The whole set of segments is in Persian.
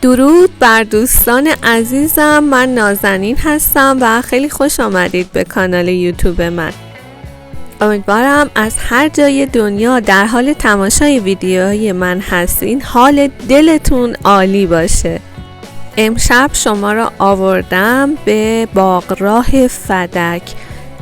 درود بر دوستان عزیزم، من نازنین هستم و خیلی خوش آمدید به کانال یوتیوب من. امیدوارم از هر جای دنیا در حال تماشای ویدیوهای من هستین حال دلتون عالی باشه. امشب شما را آوردم به باغراه فدک.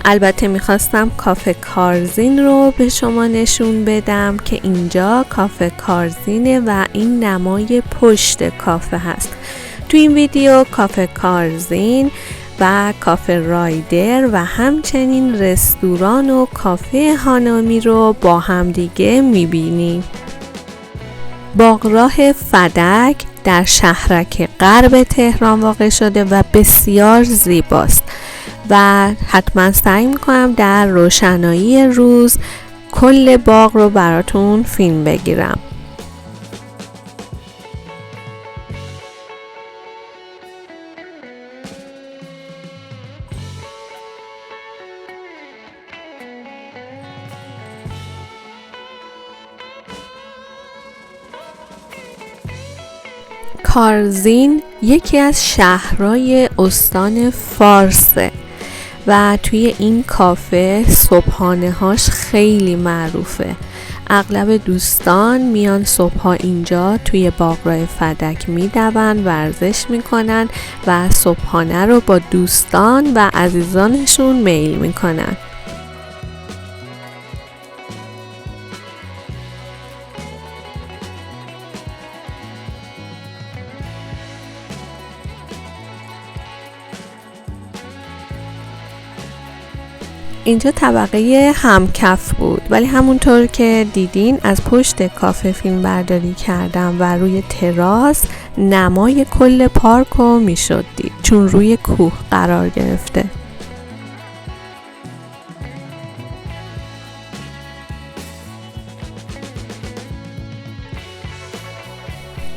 البته میخواستم کافه کارزین رو به شما نشون بدم که اینجا کافه کارزینه و این نمای پشت کافه هست. تو این ویدیو کافه کارزین و کافه رایدر و همچنین رستوران و کافه هانامی رو با هم دیگه میبینیم. باغراه فدک در شهرک غرب تهران واقع شده و بسیار زیباست و حتما سعی میکنم در روشنایی روز کل باغ رو براتون فیلم بگیرم. کارزین یکی از شهرهای استان فارسه و توی این کافه صبحانه هاش خیلی معروفه. اغلب دوستان میان صبحها اینجا توی باغراه فدک میدون، ورزش میکنن و صبحانه رو با دوستان و عزیزانشون میل میکنن. اینجا طبقه همکف بود، ولی همونطور که دیدین از پشت کافه فیلم برداری کردم و روی تراس نمای کل پارک رو میشد دید چون روی کوه قرار گرفته.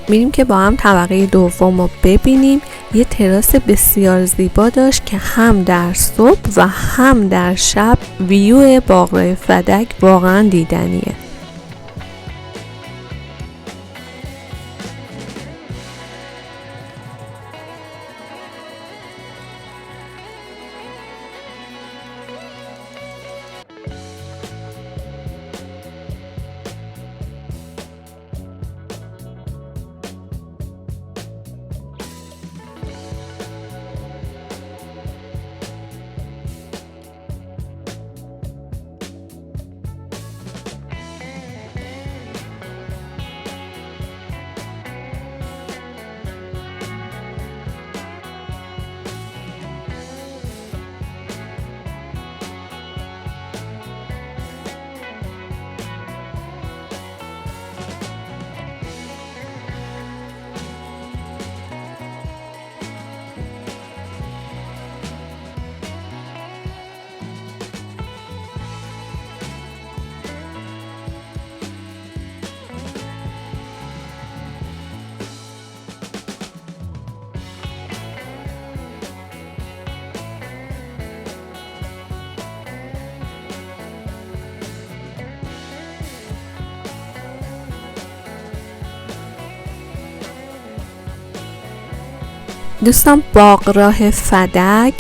میریم که با هم طبقه دوم رو ببینیم. یه تراس بسیار زیبا داشت که هم در صبح و هم در شب ویو باغراه فدک واقعا دیدنیه. دوستان، باغراه فدک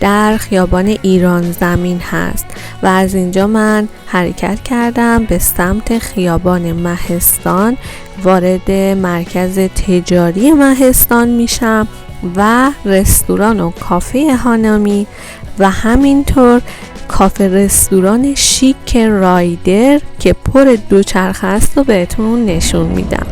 در خیابان ایران زمین هست و از اینجا من حرکت کردم به سمت خیابان مهستان، وارد مرکز تجاری مهستان میشم و رستوران و کافه هانامی و همینطور کافه رستوران شیک رایدر که پر دوچرخه است رو بهتون نشون میدم.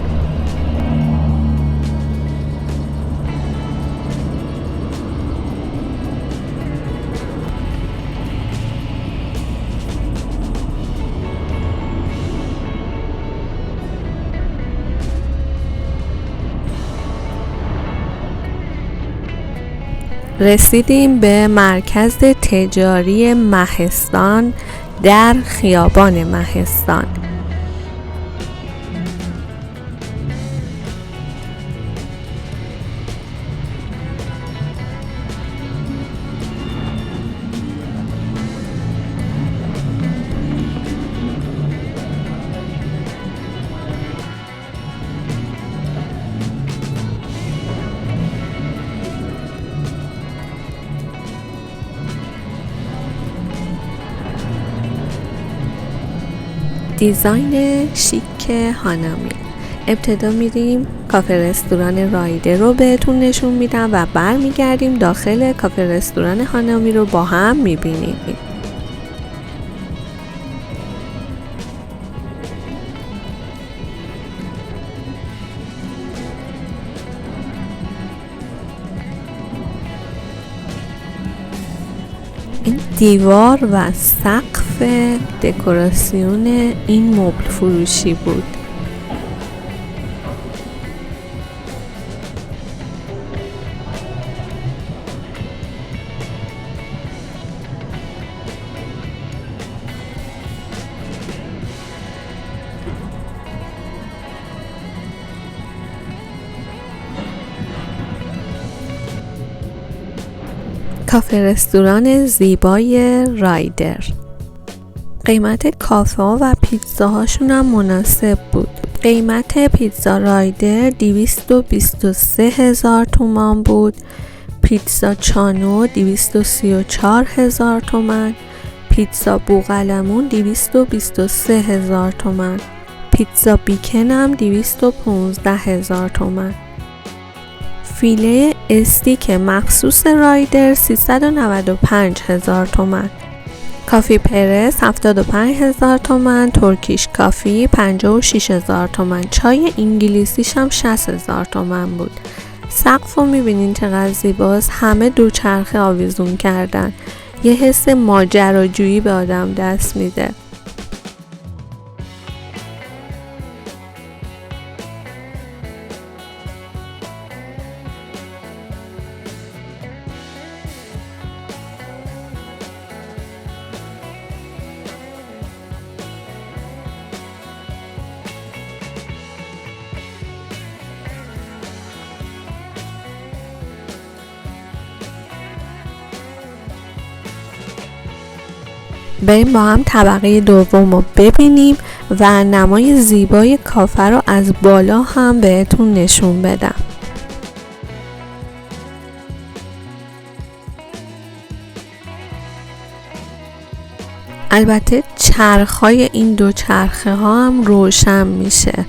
رسیدیم به مرکز تجاری مهستان در خیابان مهستان. دیزاین شیک هانامی. ابتدا میریم کافه رستوران رایدر رو بهتون نشون میدم و برمیگردیم داخل کافه رستوران هانامی رو با هم میبینیم. این دیوار و سقف دکوراسیون این مبل فروشی بود. کافه رستوران زیبای رایدر. قیمت کافه ها و پیتزاهاشون هم مناسب بود. قیمت پیتزا رایدر 223,000 تومان بود، پیتزا چانو 234,000 تومان، پیتزا بوقلمون 223,000 تومان، پیتزا بیکن هم 215,000 تومان. فیله استیک مخصوص رایدر 395,000 تومان، کافی پرس 75,000 تومان، ترکیش کافی 56,000 تومان، چای انگلیسیش هم 60,000 تومان بود. سقف رو میبینین چقدر زیباست، همه دوچرخه آویزون کردن، یه حس ماجراجویی به آدم دست میده. بریم با هم طبقه دوم رو ببینیم و نمای زیبای کافه رو از بالا هم بهتون نشون بدم. البته چرخهای این دو چرخه ها هم روشن میشه.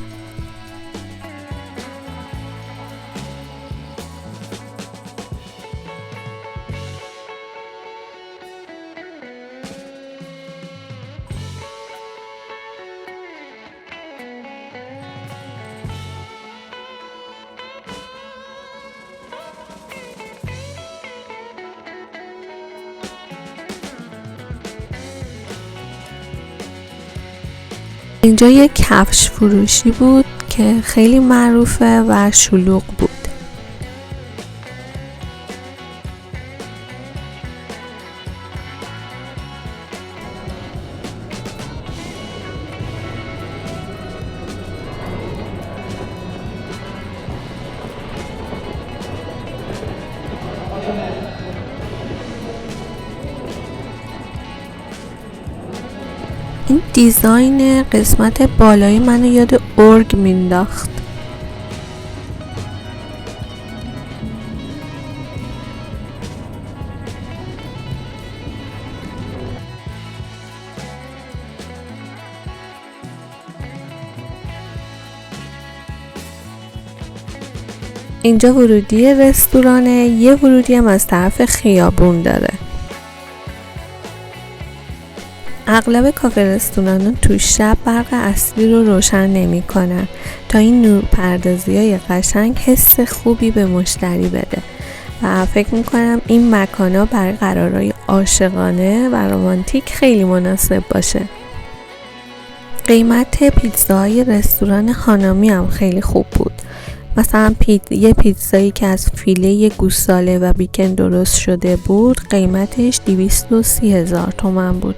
اینجا یک کفش فروشی بود که خیلی معروفه و شلوغ بود. این دیزاین قسمت بالایی منو یاد ارگ مینداخت. اینجا ورودی رستورانه، یه ورودی هم از طرف خیابون داره. اغلب کافه رستوران تو شب برق اصلی رو روشن نمی کنن تا این نورپردازی های قشنگ حس خوبی به مشتری بده و فکر میکنم این مکانا برای قرارهای عاشقانه و رمانتیک خیلی مناسب باشه. قیمت پیتزاهای رستوران هانامی هم خیلی خوب بود. مثلا یه پیتزایی که از فیله گوساله و بیکن درست شده بود قیمتش 230,000 تومان بود.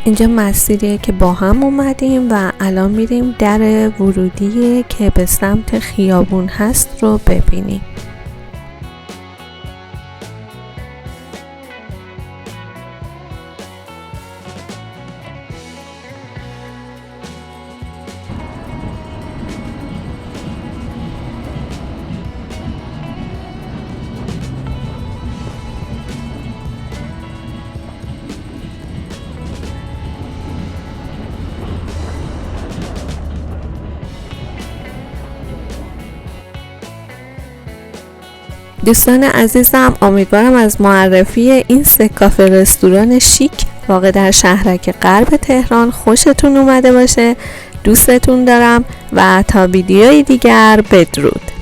اینجا مسیریه که با هم اومدیم و الان میریم در ورودی که به سمت خیابون هست رو ببینیم. دوستان عزیزم، امیدوارم از معرفی این 3 کافه رستوران شیک واقع در شهرک غرب تهران خوشتون اومده باشه. دوستتون دارم و تا ویدیوی دیگر بدرود.